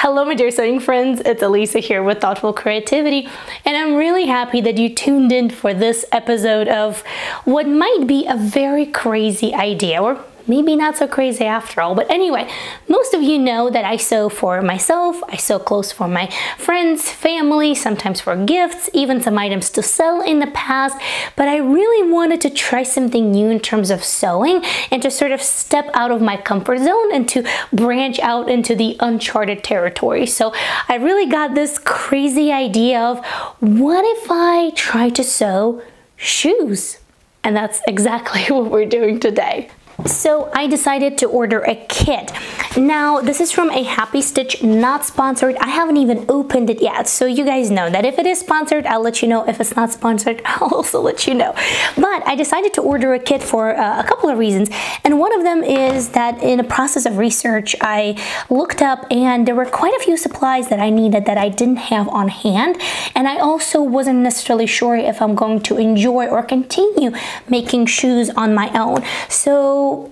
Hello my dear sewing friends, it's Alisa here with Thoughtful Creativity, and I'm really happy that you tuned in for this episode of what might be a very crazy idea, or maybe not so crazy after all. But anyway, most of you know that I sew for myself, I sew clothes for my friends, family, sometimes for gifts, even some items to sell in the past. But I really wanted to try something new in terms of sewing and to sort of step out of my comfort zone and to branch out into the uncharted territory. So I really got this crazy idea of, what if I try to sew shoes? And that's exactly what we're doing today. So I decided to order a kit. Now this is from a Happy Stitch, not sponsored. I haven't even opened it yet, so you guys know that if it is sponsored, I'll let you know. If it's not sponsored, I'll also let you know. But I decided to order a kit for a couple of reasons, and one of them is that in a process of research, I looked up and there were quite a few supplies that I needed that I didn't have on hand, and I also wasn't necessarily sure if I'm going to enjoy or continue making shoes on my own. So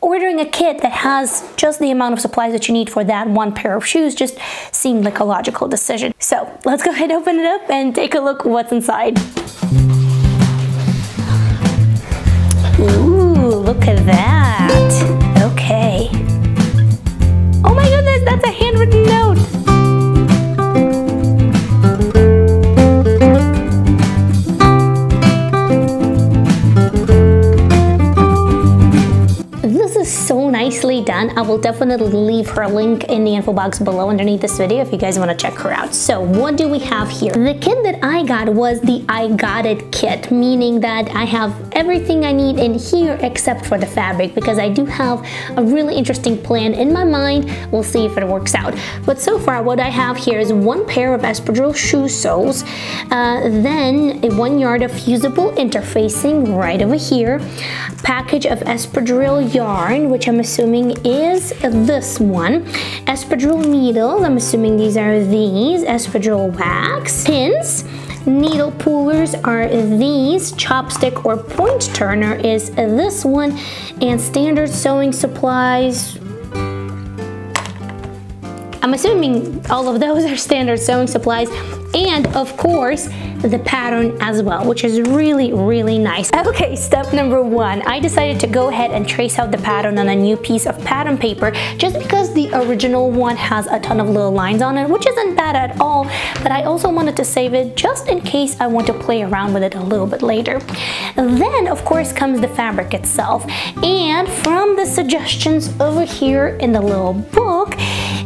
ordering a kit that has just the amount of supplies that you need for that one pair of shoes just seemed like a logical decision. So let's go ahead and open it up and take a look what's inside. Ooh, look at that. Okay. Oh my goodness, that's a handwritten note. So nicely done. I will definitely leave her link in the info box below underneath this video if you guys want to check her out. So what do we have here? The kit that I got was the I Got It kit, meaning that I have everything I need in here except for the fabric, because I do have a really interesting plan in my mind. We'll see if it works out. But so far what I have here is one pair of espadrille shoe soles, then 1 yard of fusible interfacing right over here, package of espadrille yarn, which I'm assuming is this one, espadrille needles, I'm assuming these are these, espadrille wax, pins, needle pullers are these, chopstick or point turner is this one, and standard sewing supplies. I'm assuming all of those are standard sewing supplies, and of course the pattern as well, which is really, really nice. Okay, step number one, I decided to go ahead and trace out the pattern on a new piece of pattern paper, just because the original one has a ton of little lines on it, which isn't bad at all, but I also wanted to save it just in case I want to play around with it a little bit later. Then of course comes the fabric itself, and from the suggestions over here in the little book,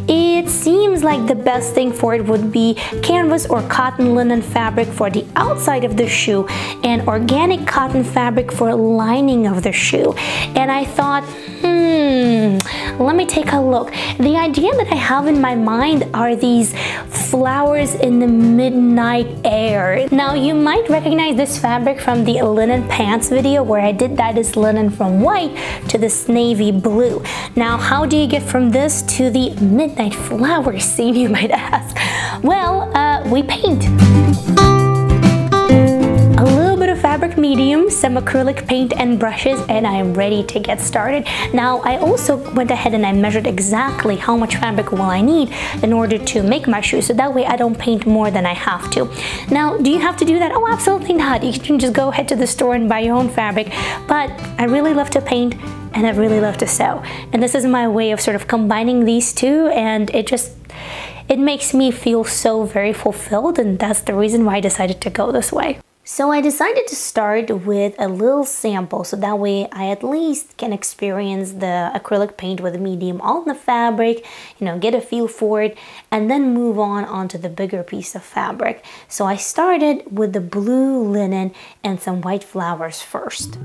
it seems like the best thing for it would be canvas or cotton linen fabric for the outside of the shoe and organic cotton fabric for lining of the shoe. And I thought, let me take a look. The idea that I have in my mind are these flowers in the midnight air. Now you might recognize this fabric from the linen pants video where I did this linen from white to this navy blue. Now how do you get from this to the midnight flowers scene, you might ask? Well, we paint. A little bit of fabric medium, some acrylic paint and brushes, and I'm ready to get started. Now I also went ahead and I measured exactly how much fabric will I need in order to make my shoes, so that way I don't paint more than I have to. Now, do you have to do that? Oh, absolutely not. You can just go ahead to the store and buy your own fabric, but I really love to paint and I really love to sew, and this is my way of sort of combining these two, and it makes me feel so very fulfilled, and that's the reason why I decided to go this way. So I decided to start with a little sample, so that way I at least can experience the acrylic paint with medium on the fabric, you know, get a feel for it, and then move onto the bigger piece of fabric. So I started with the blue linen and some white flowers first.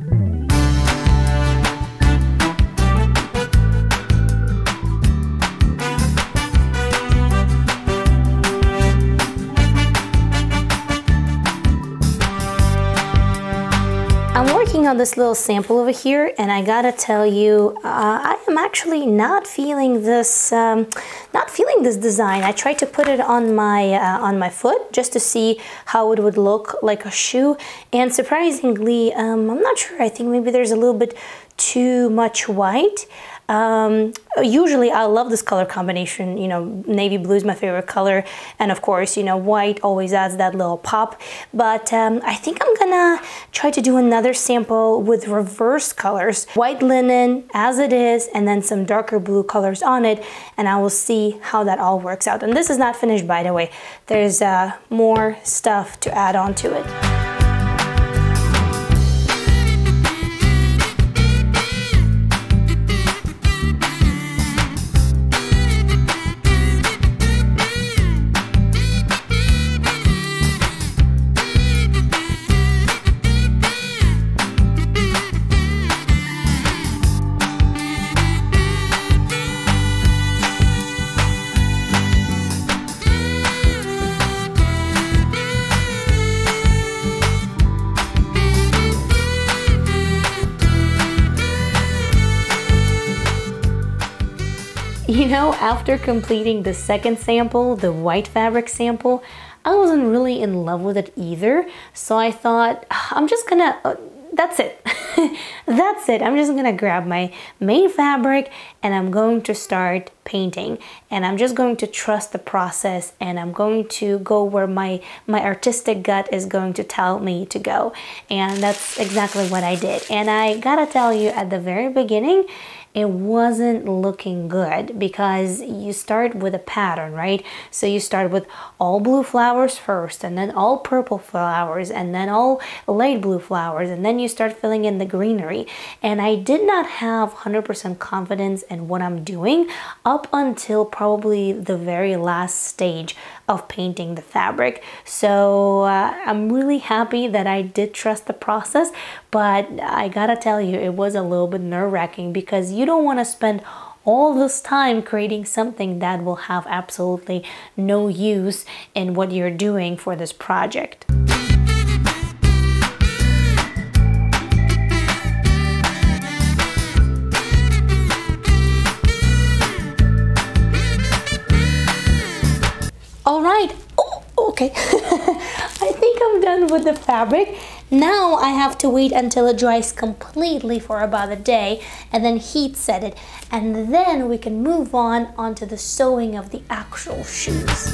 I'm working on this little sample over here, and I gotta tell you, I am actually not feeling this design. I tried to put it on my foot just to see how it would look like a shoe, and surprisingly, I'm not sure. I think maybe there's a little bit too much white. Usually I love this color combination, you know, navy blue is my favorite color, and of course, you know, white always adds that little pop. But I think I'm gonna try to do another sample with reverse colors, white linen as it is, and then some darker blue colors on it, and I will see how that all works out. And this is not finished, by the way. There's more stuff to add on to it. You know, after completing the second sample, the white fabric sample, I wasn't really in love with it either. So I thought, I'm just gonna, that's it. That's it. I'm just gonna grab my main fabric and I'm going to start painting. And I'm just going to trust the process, and I'm going to go where my artistic gut is going to tell me to go. And that's exactly what I did. And I gotta tell you, at the very beginning, it wasn't looking good because you start with a pattern, right? So you start with all blue flowers first, and then all purple flowers, and then all light blue flowers, and then you start filling in the greenery. And I did not have 100% confidence in what I'm doing up until probably the very last stage of painting the fabric. So I'm really happy that I did trust the process, but I gotta tell you, it was a little bit nerve-wracking because you don't want to spend all this time creating something that will have absolutely no use in what you're doing for this project. All right, oh, okay. I think I'm done with the fabric. Now I have to wait until it dries completely for about a day and then heat set it. And then we can move on onto the sewing of the actual shoes.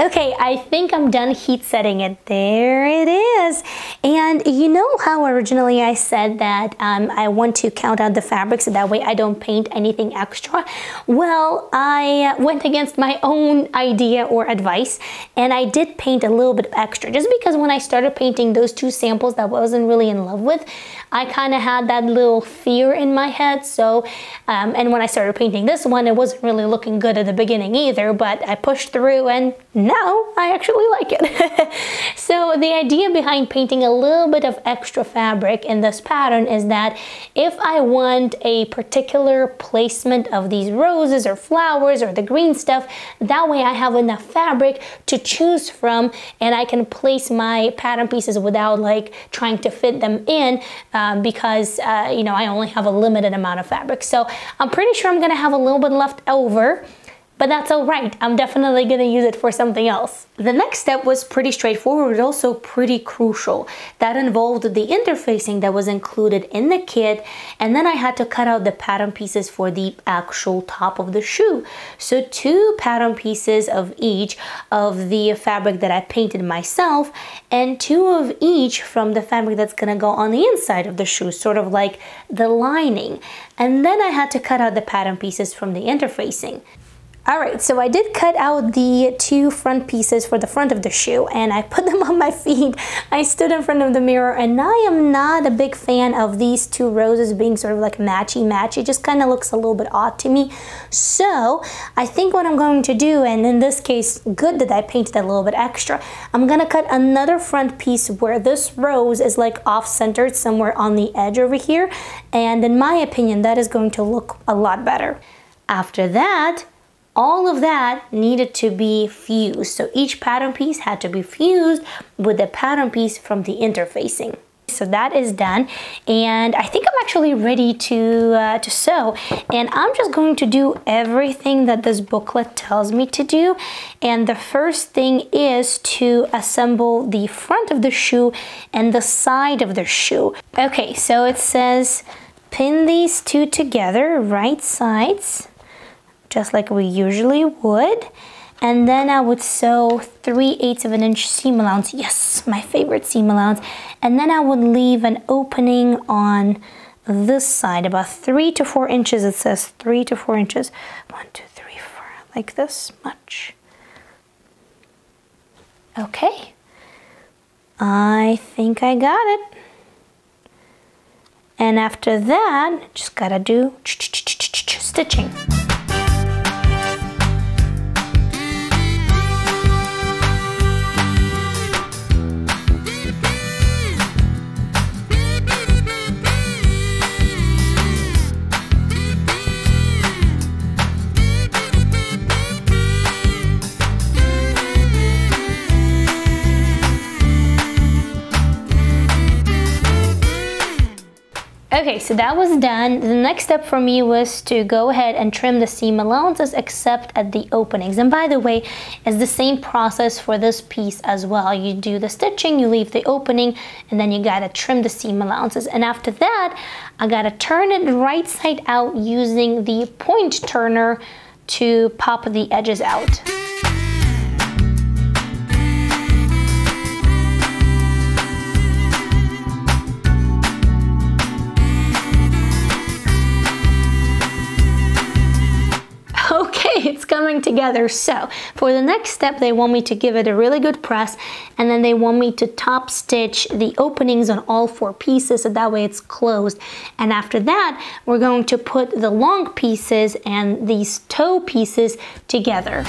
Okay, I think I'm done heat setting it. There it is. And you know how originally I said that I want to count out the fabric so that way I don't paint anything extra? Well, I went against my own idea or advice, and I did paint a little bit extra just because when I started painting those two samples that I wasn't really in love with, I kind of had that little fear in my head. So, and when I started painting this one, it wasn't really looking good at the beginning either, but I pushed through and now I actually like it. So the idea behind painting a little bit of extra fabric in this pattern is that if I want a particular placement of these roses or flowers or the green stuff, that way I have enough fabric to choose from and I can place my pattern pieces without like trying to fit them in because you know, I only have a limited amount of fabric. So I'm pretty sure I'm gonna have a little bit left over, but that's all right. I'm definitely gonna use it for something else. The next step was pretty straightforward, but also pretty crucial. That involved the interfacing that was included in the kit, and then I had to cut out the pattern pieces for the actual top of the shoe. So 2 pattern pieces of each of the fabric that I painted myself, and 2 of each from the fabric that's gonna go on the inside of the shoe, sort of like the lining. And then I had to cut out the pattern pieces from the interfacing. Alright, so I did cut out the 2 front pieces for the front of the shoe and I put them on my feet. I stood in front of the mirror and I am not a big fan of these 2 roses being sort of like matchy-matchy. It just kind of looks a little bit odd to me. So I think what I'm going to do, and in this case, good that I painted a little bit extra, I'm gonna cut another front piece where this rose is like off-centered somewhere on the edge over here. And in my opinion, that is going to look a lot better. After that, all of that needed to be fused. So each pattern piece had to be fused with the pattern piece from the interfacing. So that is done, and I think I'm actually ready to sew, and I'm just going to do everything that this booklet tells me to do. And the first thing is to assemble the front of the shoe and the side of the shoe. Okay, so it says pin these two together, right sides, just like we usually would. And then I would sew 3/8 of an inch seam allowance. Yes, my favorite seam allowance. And then I would leave an opening on this side, about 3 to 4 inches. It says 3 to 4 inches. 1, 2, 3, 4, like this much. Okay, I think I got it. And after that, just gotta do stitching. Okay, so that was done. The next step for me was to go ahead and trim the seam allowances except at the openings. And by the way, it's the same process for this piece as well. You do the stitching, you leave the opening, and then you gotta trim the seam allowances. And after that, I gotta turn it right side out using the point turner to pop the edges out. Okay, it's coming together. So for the next step, they want me to give it a really good press, and then they want me to top stitch the openings on all 4 pieces, so that way it's closed. And after that, we're going to put the long pieces and these toe pieces together.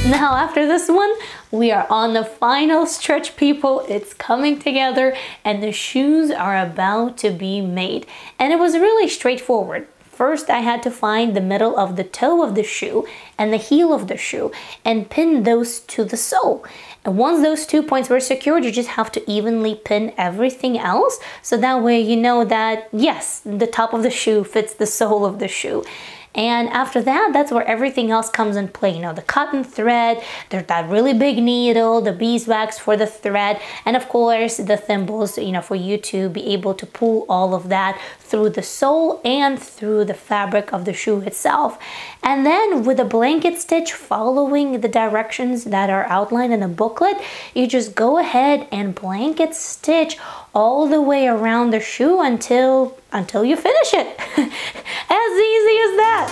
Now after this one, we are on the final stretch, people. It's coming together and the shoes are about to be made. And it was really straightforward. First, I had to find the middle of the toe of the shoe and the heel of the shoe and pin those to the sole. And once those 2 points were secured, you just have to evenly pin everything else. So that way you know that, yes, the top of the shoe fits the sole of the shoe. And after that, that's where everything else comes in play. You know, the cotton thread, there's that really big needle, the beeswax for the thread, and of course the thimbles, you know, for you to be able to pull all of that through the sole and through the fabric of the shoe itself. And then with a blanket stitch, following the directions that are outlined in the booklet, you just go ahead and blanket stitch all the way around the shoe until you finish it. As easy as that.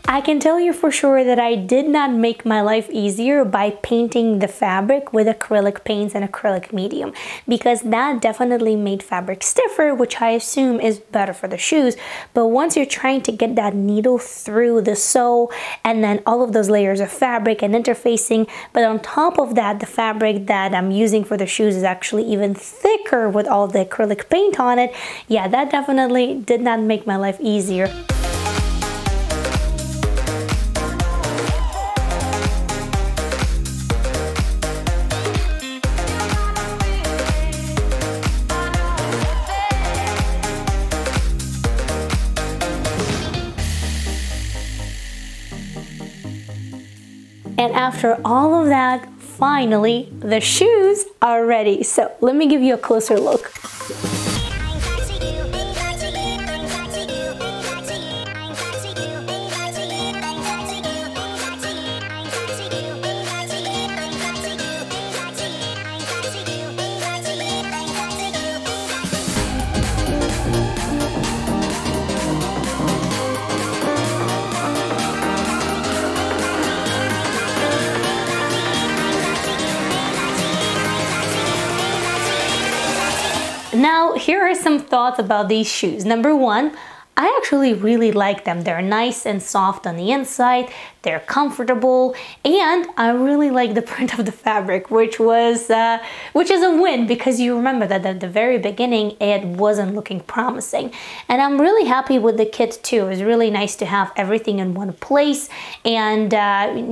I can tell you for sure that I did not make my life easier by painting the fabric with acrylic paints and acrylic medium, because that definitely made fabric stiffer, which I assume is better for the shoes. But once you're trying to get that needle through the sole and then all of those layers of fabric and interfacing, but on top of that, the fabric that I'm using for the shoes is actually even thicker with all the acrylic paint on it. Yeah, that definitely did not make my life easier. And after all of that finally, the shoes are ready. So let me give you a closer look. Now, here are some thoughts about these shoes. Number one, I actually really like them. They're nice and soft on the inside, they're comfortable, and I really like the print of the fabric, which is a win, because you remember that at the very beginning it wasn't looking promising. And I'm really happy with the kit too. It's really nice to have everything in one place, and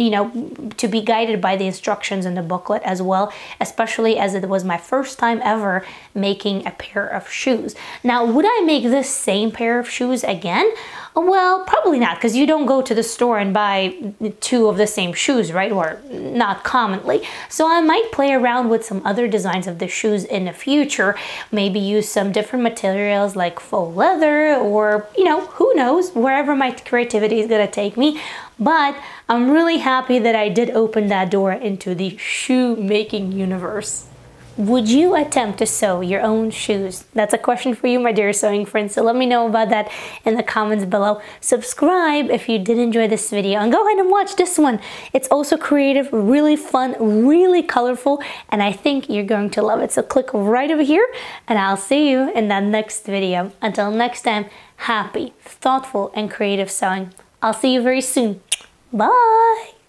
you know, to be guided by the instructions in the booklet as well, especially as it was my first time ever making a pair of shoes. Now, would I make this same pair of shoes again? Well, probably not, because you don't go to the store and buy two of the same shoes, right? Or not commonly. So I might play around with some other designs of the shoes in the future, maybe use some different materials like faux leather, or, you know, who knows, wherever my creativity is gonna take me. But I'm really happy that I did open that door into the shoe making universe. Would you attempt to sew your own shoes? That's a question for you, my dear sewing friends. So let me know about that in the comments below. Subscribe if you did enjoy this video, and go ahead and watch this one. It's also creative, really fun, really colorful, and I think you're going to love it. So click right over here, and I'll see you in that next video. Until next time, happy, thoughtful, and creative sewing. I'll see you very soon. Bye!